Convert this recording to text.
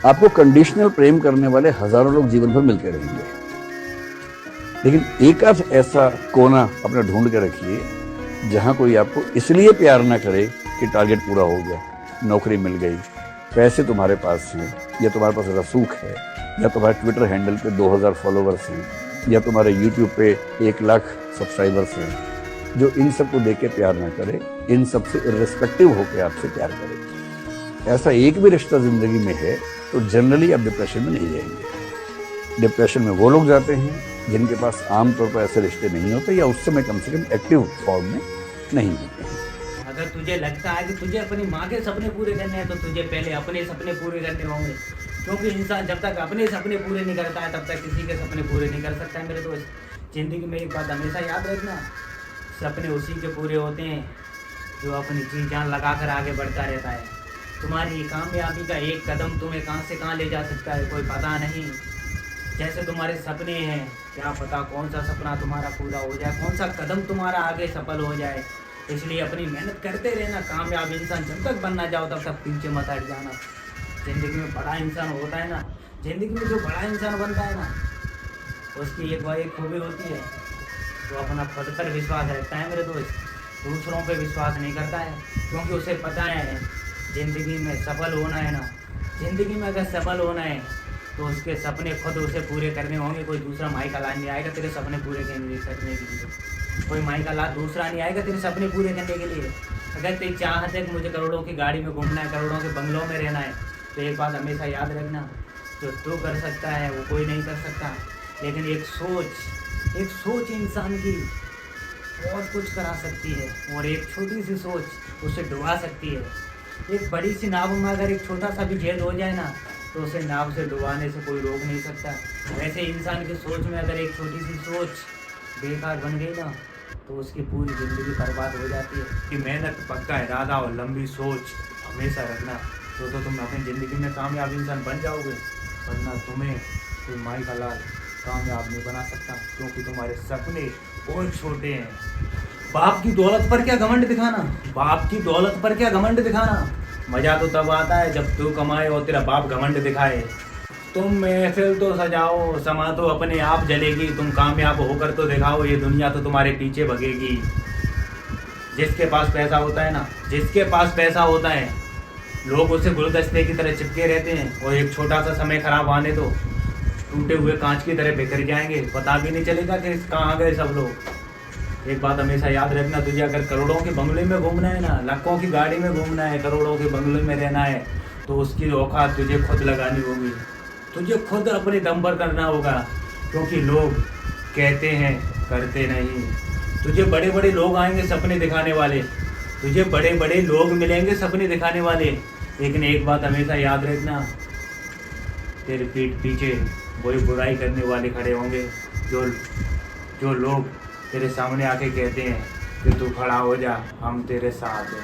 आपको कंडीशनल प्रेम करने वाले हजारों लोग जीवन भर मिलते रहेंगे, लेकिन एक आध ऐसा कोना अपना ढूंढ के रखिए जहां कोई आपको इसलिए प्यार ना करे कि टारगेट पूरा हो गया, नौकरी मिल गई, पैसे तुम्हारे पास हैं, या तुम्हारे पास रसूख है, या तुम्हारे ट्विटर हैंडल पे 2000 फॉलोवर्स हैं, या तुम्हारे यूट्यूब पे 1 लाख सब्सक्राइबर्स हैं, जो इन सबको देख के प्यार ना करे, इन सबसे इर्रिस्पेक्टिव होकर आपसे प्यार करे। ऐसा एक भी रिश्ता जिंदगी में है तो जनरली आप डिप्रेशन में नहीं जाएंगे। डिप्रेशन में वो लोग जाते हैं जिनके पास आमतौर पर ऐसे रिश्ते नहीं होते, या उस समय कम से कम एक्टिव फॉर्म में नहीं होते हैं। अगर तुझे लगता है कि तुझे अपनी माँ के सपने पूरे करने हैं तो तुझे पहले अपने सपने पूरे करने होंगे, क्योंकि इंसान जब तक अपने सपने पूरे नहीं करता है तब तक किसी के सपने पूरे नहीं कर सकता है। मेरे दोस्त, जिंदगी में एक बात हमेशा याद रखना, सपने उसी के पूरे होते हैं जो अपनी जी जान लगा कर आगे बढ़ता रहता है। तुम्हारी कामयाबी का एक कदम तुम्हें कहाँ से कहाँ ले जा सकता है कोई पता नहीं। जैसे तुम्हारे सपने हैं, क्या पता कौन सा सपना तुम्हारा पूरा हो जाए, कौन सा कदम तुम्हारा आगे सफल हो जाए। इसलिए अपनी मेहनत करते रहना। कामयाब इंसान जब तक बनना चाहो तब तक पीछे मत हट जाना। ज़िंदगी में बड़ा इंसान होता है ना, ज़िंदगी में जो बड़ा इंसान बनता है ना, उसकी एक खूबी होती है, तो अपना खुद पर विश्वास रखता है मेरे दोस्त, दूसरों पे विश्वास नहीं करता है। क्योंकि उसे पता है ज़िंदगी में सफल होना है ना, ज़िंदगी में अगर सफल होना है तो उसके सपने खुद उसे पूरे करने होंगे। कोई दूसरा माई का लाल नहीं आएगा तेरे सपने पूरे करने के लिए, कोई माई का लाल दूसरा नहीं आएगा तेरे सपने पूरे करने के लिए। अगर तेरी चाहत है कि मुझे करोड़ों की गाड़ी में घूमना है, करोड़ों के बंगलों में रहना है, तो एक बात हमेशा याद रखना, जो तू कर सकता है वो कोई नहीं कर सकता। लेकिन एक सोच इंसान की बहुत कुछ करा सकती है, और एक छोटी सी सोच उसे डुबा सकती है। एक बड़ी सी नाव में अगर एक छोटा सा भी छेद हो जाए ना, तो उसे नाव से डुबाने से कोई रोक नहीं सकता। वैसे इंसान की सोच में अगर एक छोटी सी सोच बेकार बन गई ना, तो उसकी पूरी ज़िंदगी बर्बाद हो जाती है। कि मेहनत, पक्का इरादा और लंबी सोच हमेशा रखना, तो तुम अपनी ज़िंदगी में कामयाब इंसान बन जाओगे। वरना तुम्हें कोई माई का लाल कामयाब नहीं बना सकता, क्योंकि तुम्हारे सपने बहुत छोटे हैं। बाप की दौलत पर क्या घमंड दिखाना, बाप की दौलत पर क्या घमंड दिखाना। मज़ा तो तब आता है जब तू कमाए और तेरा बाप घमंड दिखाए। तुम महफिल तो सजाओ, समा तो अपने आप जलेगी, तुम कामयाब होकर तो दिखाओ, ये दुनिया तो तुम्हारे पीछे भगेगी। जिसके पास पैसा होता है ना, जिसके पास पैसा होता है, लोग उससे गुलदस्ते की तरह चिपके रहते हैं, और एक छोटा सा समय खराब आने तो टूटे हुए कांच की तरह बिखर जाएंगे, पता भी नहीं चलेगा कि कहाँ गए सब लोग। एक बात हमेशा याद रखना, तुझे अगर करोड़ों के बंगले में घूमना है ना, लाखों की गाड़ी में घूमना है, करोड़ों के बंगले में रहना है, तो उसकी औकात तुझे खुद लगानी होगी, तुझे खुद अपने दम पर करना होगा। क्योंकि लोग कहते हैं, करते नहीं। तुझे बड़े बड़े लोग आएंगे सपने दिखाने वाले, तुझे बड़े बड़े लोग मिलेंगे सपने दिखाने वाले, लेकिन एक बात हमेशा याद रखना, तेरे पीठ पीछे वही बुराई करने वाले खड़े होंगे, जो लोग तेरे सामने आके कहते हैं कि तू खड़ा हो जा, हम तेरे साथ हैं।